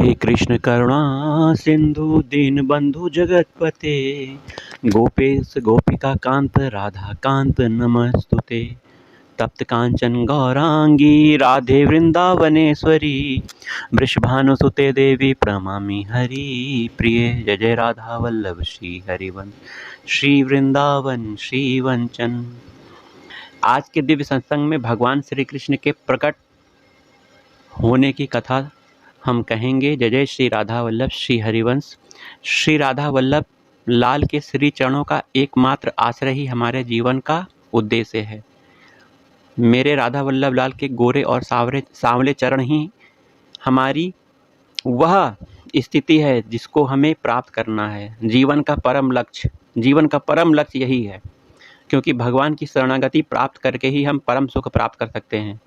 हे कृष्ण करुणा सिंधु दीनबंधु जगतपते गोपेश गोपिका कांत राधा कांत नमस्तुते तप्त कांचन गौरांगी राधे वृंदावनेश्वरी वृषभानुसुते देवी प्रणमामि हरि प्रिय। जय जय राधा वल्लभ श्री हरिवंश श्री वृंदावन श्री वंचन। आज के दिव्य सत्संग में भगवान श्री कृष्ण के प्रकट होने की कथा हम कहेंगे। जय जय श्री राधा वल्लभ श्री हरिवंश। श्री राधा वल्लभ लाल के श्री चरणों का एकमात्र आश्रय ही हमारे जीवन का उद्देश्य है। मेरे राधा वल्लभ लाल के गोरे और सांवले चरण ही हमारी वह स्थिति है जिसको हमें प्राप्त करना है। जीवन का परम लक्ष्य यही है, क्योंकि भगवान की शरणागति प्राप्त करके ही हम परम सुख प्राप्त कर सकते हैं।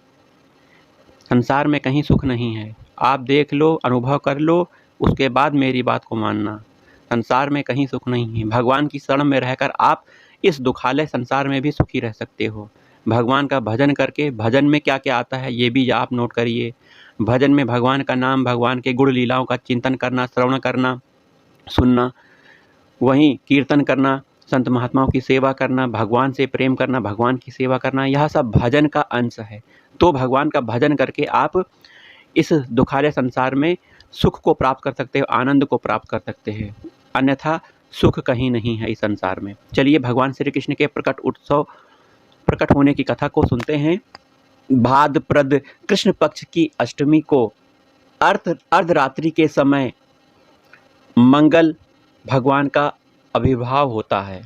संसार में कहीं सुख नहीं है। आप देख लो, अनुभव कर लो, उसके बाद मेरी बात को मानना। संसार में कहीं सुख नहीं है। भगवान की शरण में रहकर आप इस दुखालय संसार में भी सुखी रह सकते हो। भगवान का भजन करके, भजन में क्या क्या आता है ये भी आप नोट करिए। भजन में भगवान का नाम, भगवान के गुण लीलाओं का चिंतन करना, श्रवण करना, सुनना, वहीं कीर्तन करना, संत महात्माओं की सेवा करना, भगवान से प्रेम करना, भगवान की सेवा करना, यह सब भजन का अंश है। तो भगवान का भजन करके आप इस दुखालय संसार में सुख को प्राप्त कर सकते हो, आनंद को प्राप्त कर सकते हैं। अन्यथा सुख कहीं नहीं है इस संसार में। चलिए भगवान श्री कृष्ण के प्रकट होने की कथा को सुनते हैं। भाद्रपद कृष्ण पक्ष की अष्टमी को अर्धरात्रि के समय मंगल भगवान का आविर्भाव होता है।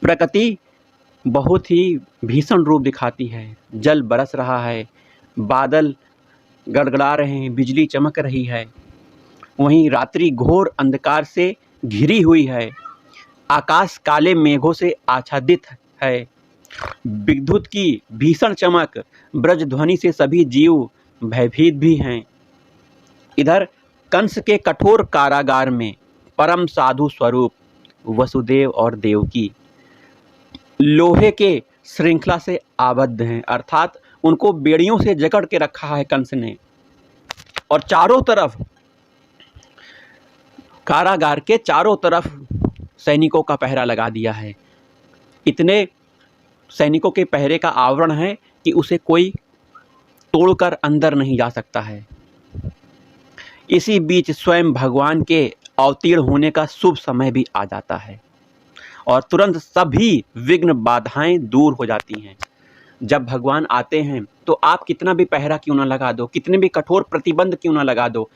प्रकृति बहुत ही भीषण रूप दिखाती है। जल बरस रहा है, बादल गड़गड़ा रहे हैं, बिजली चमक रही है। वहीं रात्रि घोर अंधकार से घिरी हुई है। आकाश काले मेघों से आच्छादित है। विद्युत की भीषण चमक, ब्रज ध्वनि से सभी जीव भयभीत भी हैं। इधर कंस के कठोर कारागार में परम साधु स्वरूप वसुदेव और देवकी लोहे के श्रृंखला से आबद्ध हैं, अर्थात उनको बेड़ियों से जकड़ के रखा है कंस ने। और चारों तरफ, कारागार के चारों तरफ सैनिकों का पहरा लगा दिया है। इतने सैनिकों के पहरे का आवरण है कि उसे कोई तोड़कर अंदर नहीं जा सकता है। इसी बीच स्वयं भगवान के अवतीर्ण होने का शुभ समय भी आ जाता है और तुरंत सभी विघ्न बाधाएं दूर हो जाती हैं। जब भगवान आते हैं तो आप कितना भी पहरा क्यों ना लगा दो, कितने भी कठोर प्रतिबंध क्यों ना लगा दो,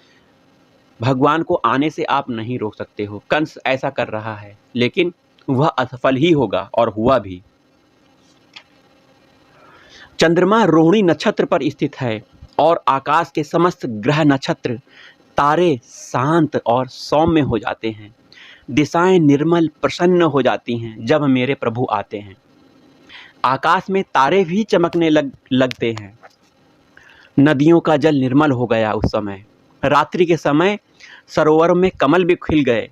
भगवान को आने से आप नहीं रोक सकते हो। कंस ऐसा कर रहा है, लेकिन वह असफल ही होगा और हुआ भी। चंद्रमा रोहिणी नक्षत्र पर स्थित है और आकाश के समस्त ग्रह नक्षत्र तारे शांत और सौम्य हो जाते हैं। दिशाएं निर्मल प्रसन्न हो जाती हैं जब मेरे प्रभु आते हैं। आकाश में तारे भी चमकने लगते हैं। नदियों का जल निर्मल हो गया उस समय। रात्रि के समय सरोवरों में कमल भी खिल गए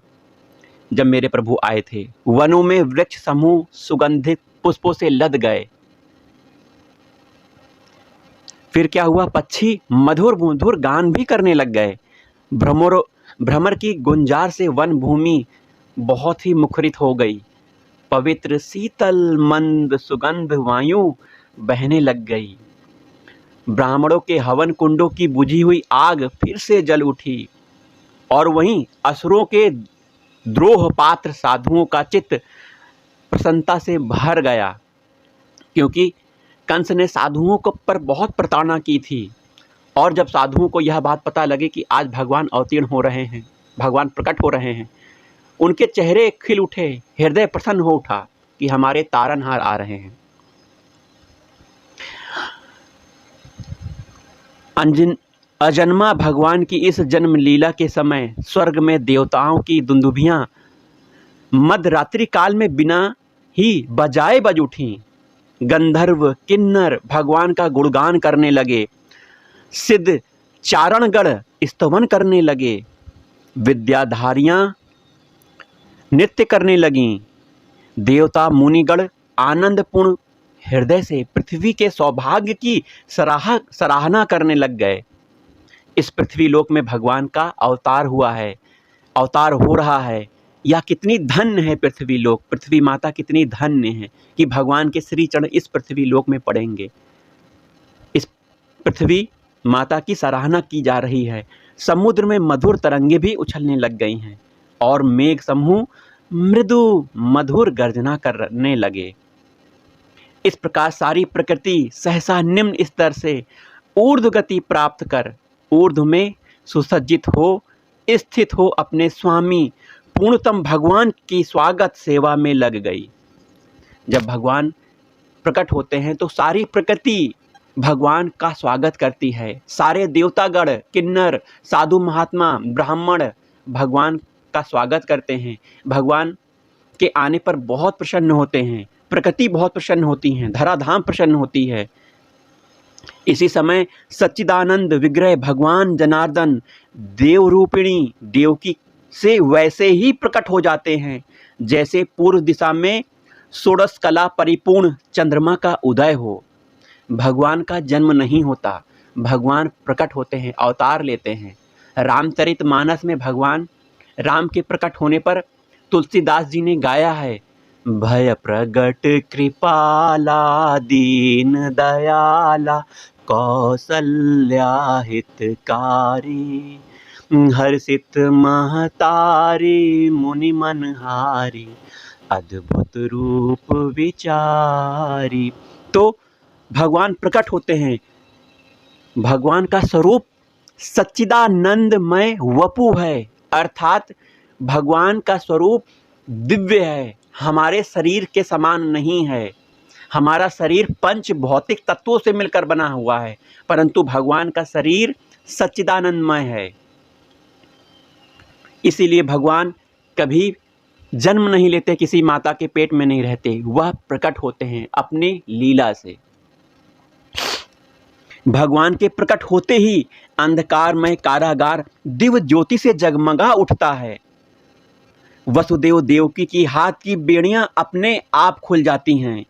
जब मेरे प्रभु आए थे। वनों में वृक्ष समूह सुगंधित पुष्पों से लद गए। फिर क्या हुआ, पक्षी मधुर मधुर गान भी करने लग गए। भ्रमर की गुंजार से वन भूमि बहुत ही मुखरित हो गई। पवित्र शीतल मंद सुगंध वायु बहने लग गई। ब्राह्मणों के हवन कुंडों की बुझी हुई आग फिर से जल उठी और वहीं असुरों के द्रोह पात्र साधुओं का चित्त प्रसन्नता से भर गया, क्योंकि कंस ने साधुओं को पर बहुत प्रताड़ना की थी। और जब साधुओं को यह बात पता लगी कि आज भगवान अवतीर्ण हो रहे हैं, भगवान प्रकट हो रहे हैं, उनके चेहरे खिल उठे, हृदय प्रसन्न हो उठा कि हमारे तारनहार आ रहे हैं। अजन्मा भगवान की इस जन्म लीला के समय स्वर्ग में देवताओं की दुंदुभियां मध्यरात्रि काल में बिना ही बजाए बज उठी। गंधर्व किन्नर भगवान का गुणगान करने लगे। सिद्ध चारणगण स्तवन करने लगे। विद्याधारियां नृत्य करने लगीं। देवता मुनिगण आनंदपूर्ण हृदय से पृथ्वी के सौभाग्य की सराहना करने लग गए। इस पृथ्वी लोक में भगवान का अवतार हुआ है, अवतार हो रहा है, या कितनी धन्य है पृथ्वी लोक, पृथ्वी माता कितनी धन्य है कि भगवान के श्री चरण इस पृथ्वी लोक में पड़ेंगे। इस पृथ्वी माता की सराहना की जा रही है। समुद्र में मधुर तरंगे भी उछलने लग गई हैं और मेघ समूह मृदु मधुर गर्जना करने लगे। इस प्रकार सारी प्रकृति सहसा निम्न स्तर से ऊर्ध्व गति प्राप्त कर ऊर्ध्व में सुसज्जित हो, स्थित हो अपने स्वामी पूर्णतम भगवान की स्वागत सेवा में लग गई। जब भगवान प्रकट होते हैं तो सारी प्रकृति भगवान का स्वागत करती है। सारे देवतागण, किन्नर, साधु महात्मा, ब्राह्मण भगवान का स्वागत करते हैं। भगवान के आने पर बहुत प्रसन्न होते हैं, प्रकृति बहुत प्रसन्न होती हैं, धराधाम प्रसन्न होती है। इसी समय सच्चिदानंद विग्रह भगवान जनार्दन देव रूपिणी देवकी से वैसे ही प्रकट हो जाते हैं जैसे पूर्व दिशा में षोडश कला परिपूर्ण चंद्रमा का उदय हो। भगवान का जन्म नहीं होता, भगवान प्रकट होते हैं, अवतार लेते हैं। रामचरितमानस में भगवान राम के प्रकट होने पर तुलसीदास जी ने गाया है, भय प्रगट कृपाला दीन दयाला कौसल्या हितकारी हर्षित महतारी मुनि मनहारी अद्भुत रूप विचारी। तो भगवान प्रकट होते हैं। भगवान का स्वरूप सच्चिदानंदमय वपु है, अर्थात भगवान का स्वरूप दिव्य है, हमारे शरीर के समान नहीं है। हमारा शरीर पंच भौतिक तत्वों से मिलकर बना हुआ है, परंतु भगवान का शरीर सच्चिदानंदमय है। इसीलिए भगवान कभी जन्म नहीं लेते, किसी माता के पेट में नहीं रहते, वह प्रकट होते हैं अपनी लीला से। भगवान के प्रकट होते ही अंधकारमय कारागार दिव्य ज्योति से जगमगा उठता है। वसुदेव देवकी की हाथ की बेड़ियां अपने आप खुल जाती हैं,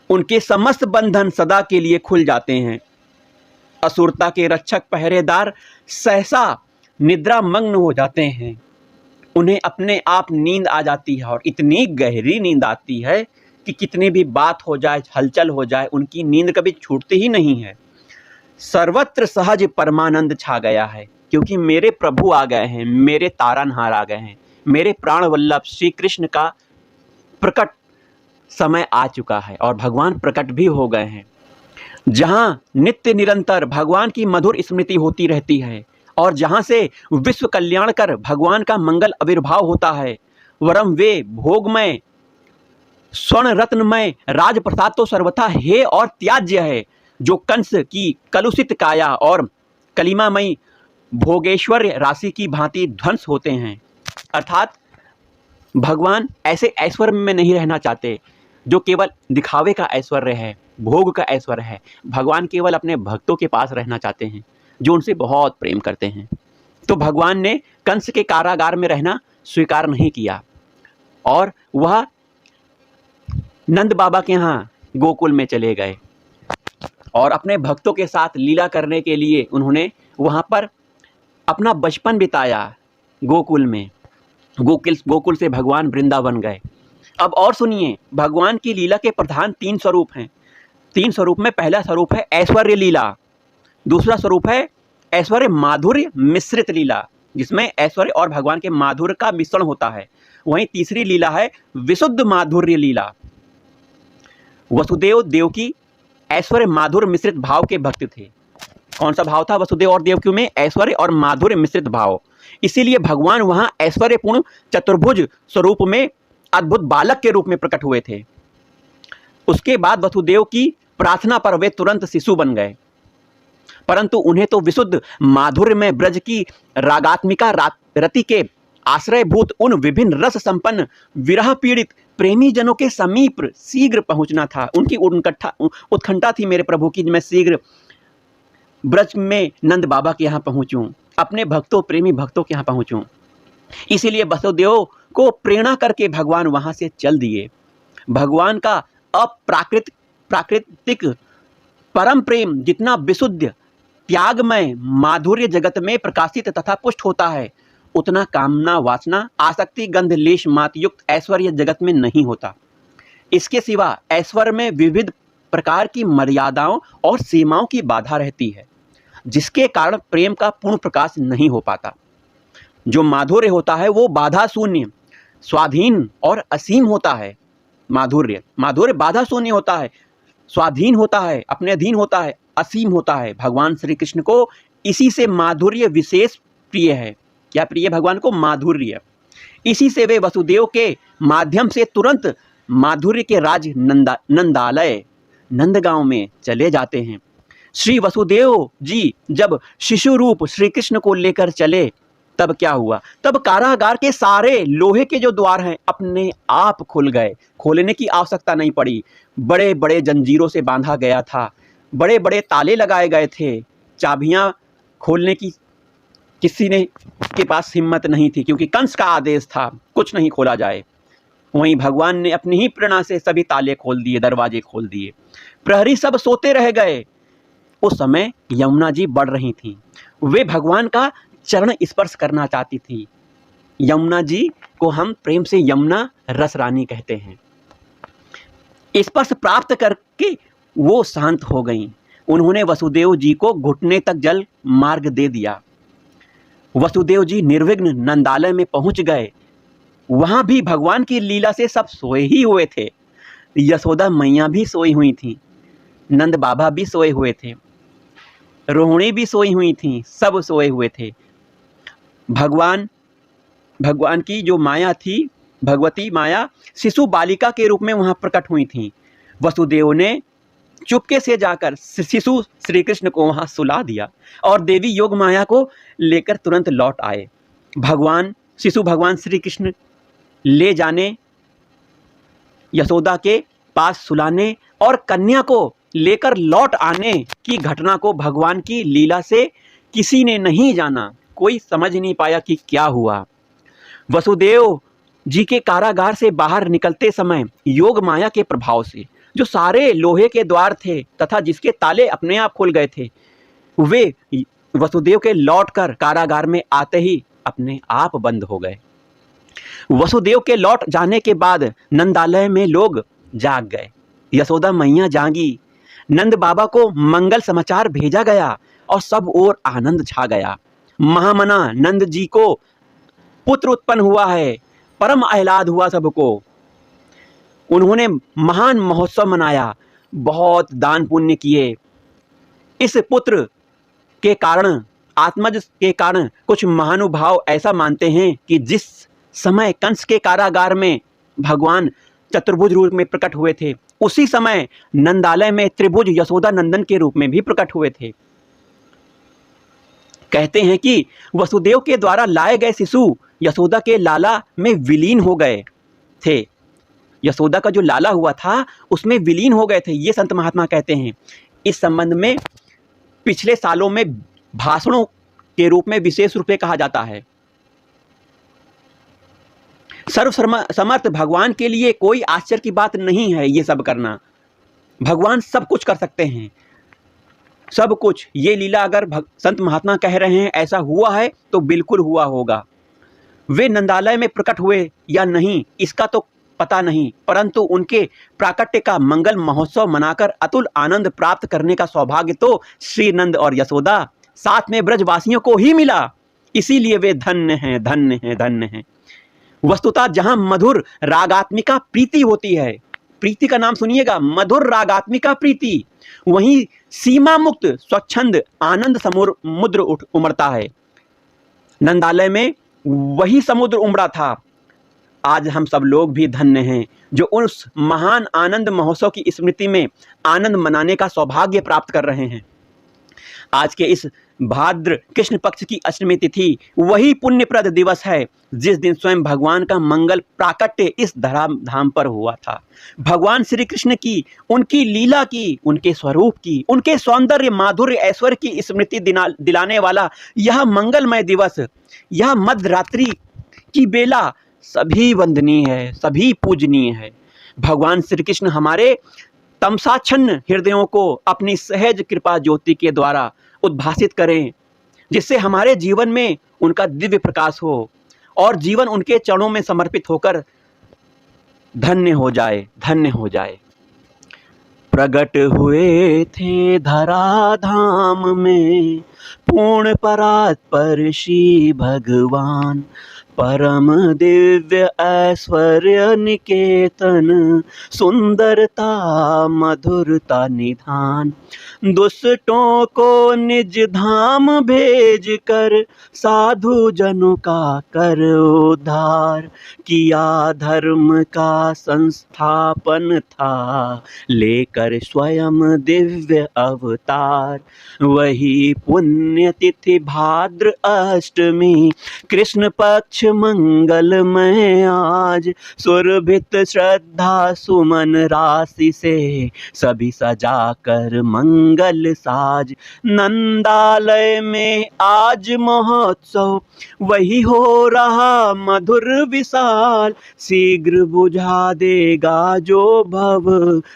उनके समस्त बंधन सदा के लिए खुल जाते हैं। असुरता के रक्षक पहरेदार सहसा निद्रा मग्न हो जाते हैं, उन्हें अपने आप नींद आ जाती है और इतनी गहरी नींद आती है कि कितनी भी बात हो जाए, हलचल हो जाए, उनकी नींद कभी छूटती ही नहीं है। सर्वत्र सहज परमानंद छा गया है, क्योंकि मेरे प्रभु आ गए हैं, मेरे तारनहार आ गए हैं, मेरे प्राण वल्लभ श्री कृष्ण का प्रकट समय आ चुका है और भगवान प्रकट भी हो गए हैं। जहां नित्य निरंतर भगवान की मधुर स्मृति होती रहती है और जहां से विश्व कल्याण कर भगवान का मंगल आविर्भाव होता है, वरम वे भोगमय स्वर्ण रत्नमय राज प्रसाद तो सर्वथा हे और त्याज्य है, जो कंस की कलुषित काया और कलिमामयी भोगेश्वर्य राशि की भांति ध्वंस होते हैं। अर्थात भगवान ऐसे ऐश्वर्य में नहीं रहना चाहते जो केवल दिखावे का ऐश्वर्य है, भोग का ऐश्वर्य है। भगवान केवल अपने भक्तों के पास रहना चाहते हैं जो उनसे बहुत प्रेम करते हैं। तो भगवान ने कंस के कारागार में रहना स्वीकार नहीं किया और वह नंद बाबा के यहाँ गोकुल में चले गए और अपने भक्तों के साथ लीला करने के लिए उन्होंने वहाँ पर अपना बचपन बिताया गोकुल में। गोकुल से भगवान वृंदावन गए। अब और सुनिए, भगवान की लीला के प्रधान 3 स्वरूप हैं। 3 स्वरूप में पहला स्वरूप है ऐश्वर्य लीला, दूसरा स्वरूप है ऐश्वर्य माधुर्य मिश्रित लीला, जिसमें ऐश्वर्य और भगवान के माधुर्य का मिश्रण होता है। वहीं तीसरी लीला है विशुद्ध माधुर्य लीला। वसुदेव देवकी ऐश्वर्य माधुर्य मिश्रित भाव के भक्त थे। कौन सा भाव था वसुदेव और देवकी में? ऐश्वर्य और माधुर्य मिश्रित भाव। इसीलिए भगवान वहां ऐश्वर्यपूर्ण चतुर्भुज स्वरूप में अद्भुत बालक के रूप में प्रकट हुए थे। उसके बाद वसुदेव की प्रार्थना पर वे तुरंत शिशु बन गए, परंतु उन्हें तो विशुद्ध माधुर्य में ब्रज की रागात्मिका रति के आश्रयभूत उन विभिन्न रस संपन्न विरह पीड़ित प्रेमी जनों के समीप शीघ्र पहुंचना था। उनकी उत्कंठा थी मेरे प्रभु की, मैं शीघ्र ब्रज में नंद बाबा के यहाँ पहुंचूं, अपने भक्तों प्रेमी भक्तों के यहाँ पहुंचूं। इसीलिए वसुदेव को प्रेरणा करके भगवान वहां से चल दिए। भगवान का प्राकृतिक परम प्रेम जितना विशुद्ध त्यागमय माधुर्य जगत में प्रकाशित तथा पुष्ट होता है, उतना कामना वासना आसक्ति गंध लेश मात्र युक्त ऐश्वर्य जगत में नहीं होता। इसके सिवा ऐश्वर्य में विविध प्रकार की मर्यादाओं और सीमाओं की बाधा रहती है, जिसके कारण प्रेम का पूर्ण प्रकाश नहीं हो पाता। जो माधुर्य होता है वो बाधा शून्य, स्वाधीन और असीम होता है। माधुर्य बाधा शून्य होता है, स्वाधीन होता है, अपने अधीन होता है, असीम होता है। भगवान श्री कृष्ण को इसी से माधुर्य विशेष प्रिय है। क्या प्रिय भगवान को? माधुर्य। इसी से वे वसुदेव के माध्यम से तुरंत माधुर्य के राज नंदालय नंदगांव में चले जाते हैं। श्री वसुदेव जी जब शिशु रूप श्री कृष्ण को लेकर चले तब क्या हुआ? तब कारागार के सारे लोहे के जो द्वार हैं अपने आप खुल गए। खोलने की आवश्यकता नहीं पड़ी। बड़े बड़े जंजीरों से बांधा गया था, बड़े बड़े ताले लगाए गए थे। चाबियां खोलने की किसी ने के पास हिम्मत नहीं थी, क्योंकि कंस का आदेश था कुछ नहीं खोला जाए। वहीं भगवान ने अपनी ही प्रेरणा से सभी ताले खोल दिए, दरवाजे खोल दिए। प्रहरी सब सोते रह गए। उस समय यमुना जी बढ़ रही थीं। वे भगवान का चरण स्पर्श करना चाहती थी। यमुना जी को हम प्रेम से यमुना रस रानी कहते हैं। स्पर्श प्राप्त करके वो शांत हो गईं। उन्होंने वसुदेव जी को घुटने तक जल मार्ग दे दिया। वसुदेव जी निर्विघ्न नंदालय में पहुंच गए। वहां भी भगवान की लीला से सब सोए ही हुए थे। यशोदा मैया भी सोई हुई थी, नंद बाबा भी सोए हुए थे, रोहिणी भी सोई हुई थी, सब सोए हुए थे। भगवान की जो माया थी, भगवती माया शिशु बालिका के रूप में वहां प्रकट हुई थी। वसुदेव ने चुपके से जाकर शिशु श्री कृष्ण को वहां सुला दिया और देवी योग माया को लेकर तुरंत लौट आए। शिशु भगवान श्री कृष्ण ले जाने, यशोदा के पास सुलाने और कन्या को लेकर लौट आने की घटना को भगवान की लीला से किसी ने नहीं जाना। कोई समझ नहीं पाया कि क्या हुआ। वसुदेव जी के कारागार से बाहर निकलते समय योग माया के प्रभाव से जो सारे लोहे के द्वार थे तथा जिसके ताले अपने आप खुल गए थे, वे वसुदेव के लौटकर कारागार में आते ही अपने आप बंद हो गए। वसुदेव के लौट जाने के बाद नंदालय में लोग जाग गए। यशोदा मैया जागी, नंद बाबा को मंगल समाचार भेजा गया और सब ओर आनंद छा गया। महामना नंद जी को पुत्र उत्पन्न हुआ है। परम आह्लाद हुआ सबको। उन्होंने महान महोत्सव मनाया, बहुत दान पुण्य किए। इस पुत्र के कारण, आत्मज के कारण कुछ महानुभाव ऐसा मानते हैं कि जिस समय कंस के कारागार में भगवान चतुर्भुज रूप में प्रकट हुए थे, उसी समय नंदालय में त्रिभुज यशोदा नंदन के रूप में भी प्रकट हुए थे। कहते हैं कि वसुदेव के द्वारा लाए गए शिशु यशोदा के लाला में विलीन हो गए थे। यशोदा का जो लाला हुआ था उसमें विलीन हो गए थे, ये संत महात्मा कहते हैं। इस संबंध में पिछले सालों में भाषणों के रूप में विशेष रूप से कहा जाता है। सर्वसमर्थ भगवान के लिए कोई आश्चर्य की बात नहीं है ये सब करना। भगवान सब कुछ कर सकते हैं, सब कुछ। ये लीला अगर संत महात्मा कह रहे हैं ऐसा हुआ है तो बिल्कुल हुआ होगा। वे नंदालय में प्रकट हुए या नहीं इसका तो पता नहीं, परंतु उनके प्राकट्य का मंगल महोत्सव मनाकर अतुल आनंद प्राप्त करने का सौभाग्य तो श्री नंद और यशोदा साथ में ब्रजवासियों को ही मिला। इसीलिए वे धन्य हैं, धन्य हैं, धन्य हैं। वस्तुतः जहां मधुर रागात्मिका प्रीति होती है, प्रीति का नाम सुनिएगा, मधुर रागात्मिका प्रीति, वहीं सीमा मुक्त स्वच्छंद आनंद समुद्र उमड़ता है। नंदालय में वही समुद्र उमड़ा था। आज हम सब लोग भी धन्य हैं जो उस महान आनंद महोत्सव की स्मृति में आनंद मनाने का सौभाग्य प्राप्त कर रहे हैं। आज के इस भाद्र कृष्ण पक्ष की अष्टमी तिथि वही पुण्यप्रद दिवस है जिस दिन स्वयं भगवान का मंगल प्राकट्य इस धराधाम पर हुआ था। भगवान श्री कृष्ण की, उनकी लीला की, उनके स्वरूप की, उनके सौंदर्य माधुर्य ऐश्वर्य की स्मृति दिलाने वाला यह मंगलमय दिवस, यह मध्यरात्रि की बेला सभी वंदनीय है, सभी पूजनीय है। भगवान श्री कृष्ण हमारे तमसाच्छन्न हृदयों को अपनी सहज कृपा ज्योति के द्वारा उद्भासित करें, जिससे हमारे जीवन में उनका दिव्य प्रकाश हो और जीवन उनके चरणों में समर्पित होकर धन्य हो जाए, धन्य हो जाए। प्रगट हुए थे धराधाम में पूर्ण परात्पर भगवान, परम दिव्य ऐश्वर्य निकेतन, सुंदरता मधुरता निधान। दुष्टों को निज धाम भेज कर साधु जनों का कर उद्धार, किया धर्म का संस्थापन था लेकर स्वयं दिव्य अवतार। वही पुण्य तिथि भाद्र अष्टमी, कृष्ण पक्ष मंगलमय आज, सुरभित श्रद्धा सुमन राशि से सभी सजा कर मंगल साज। नंदालय में आज महोत्सव वही हो रहा मधुर विशाल, शीघ्र बुझा देगा जो भव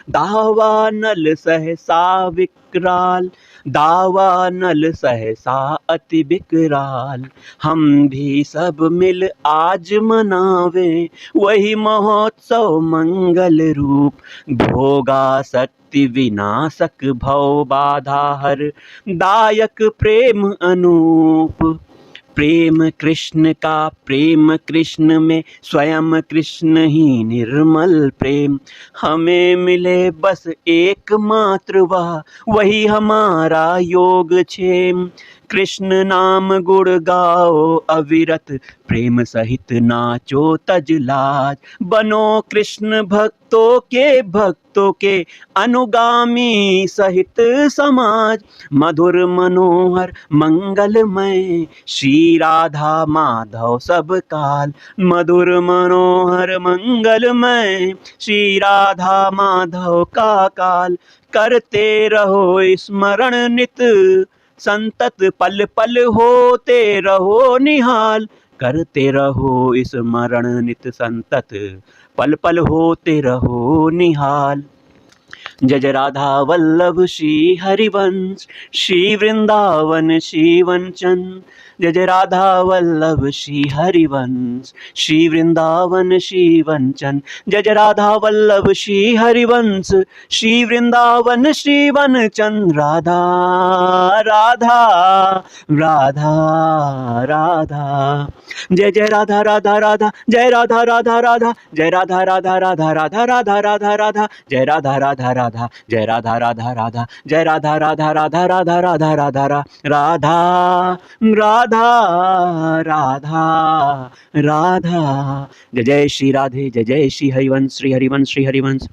दावानल सहसा विकराल, दावानल सहसा अति विकराल। हम भी सब मिल आज मनावे वही महोत्सव मंगल रूप, भोगा शक्ति विनाशक भव बाधा हर, दायक प्रेम अनूप। प्रेम कृष्ण का, प्रेम कृष्ण में स्वयं कृष्ण ही निर्मल प्रेम। हमें मिले बस एकमात्र वह, वही हमारा योग क्षेम। कृष्ण नाम गुण गाओ अविरत, प्रेम सहित नाचो तज लाज। बनो कृष्ण भक्तों के अनुगामी सहित समाज। मधुर मनोहर मंगलमय श्री राधा माधव सब काल, मधुर मनोहर मंगलमय श्री राधा माधव का काल। करते रहो स्मरण नित संतत, पल पल होते रहो निहाल। करते रहो स्मरण नित संतत, पल पल होते रहो निहाल। जय जय राधा वल्लभ श्री हरिवंश, श्री वृंदावन श्री वंचन। जय जय राधा वल्लभ श्री हरिवंश, श्री वृंदावन श्री वंचन। जय जय राधा वल्लभ श्री हरिवंश, श्री वृंदावन श्री वनचन। राधा राधा राधा राधा, जय जय राधा राधा राधा, जय राधा राधा राधा, जय राधा राधा राधा राधा राधा राधा राधा, जय राधा राधा राधा, जय राधा राधा राधा, जय राधा राधा राधा राधा राधा राधा राधा राधा राधा राधा। जय जय श्री राधे, जय जय श्री हरिवंश, श्री हरिवंश, श्री हरिवंश।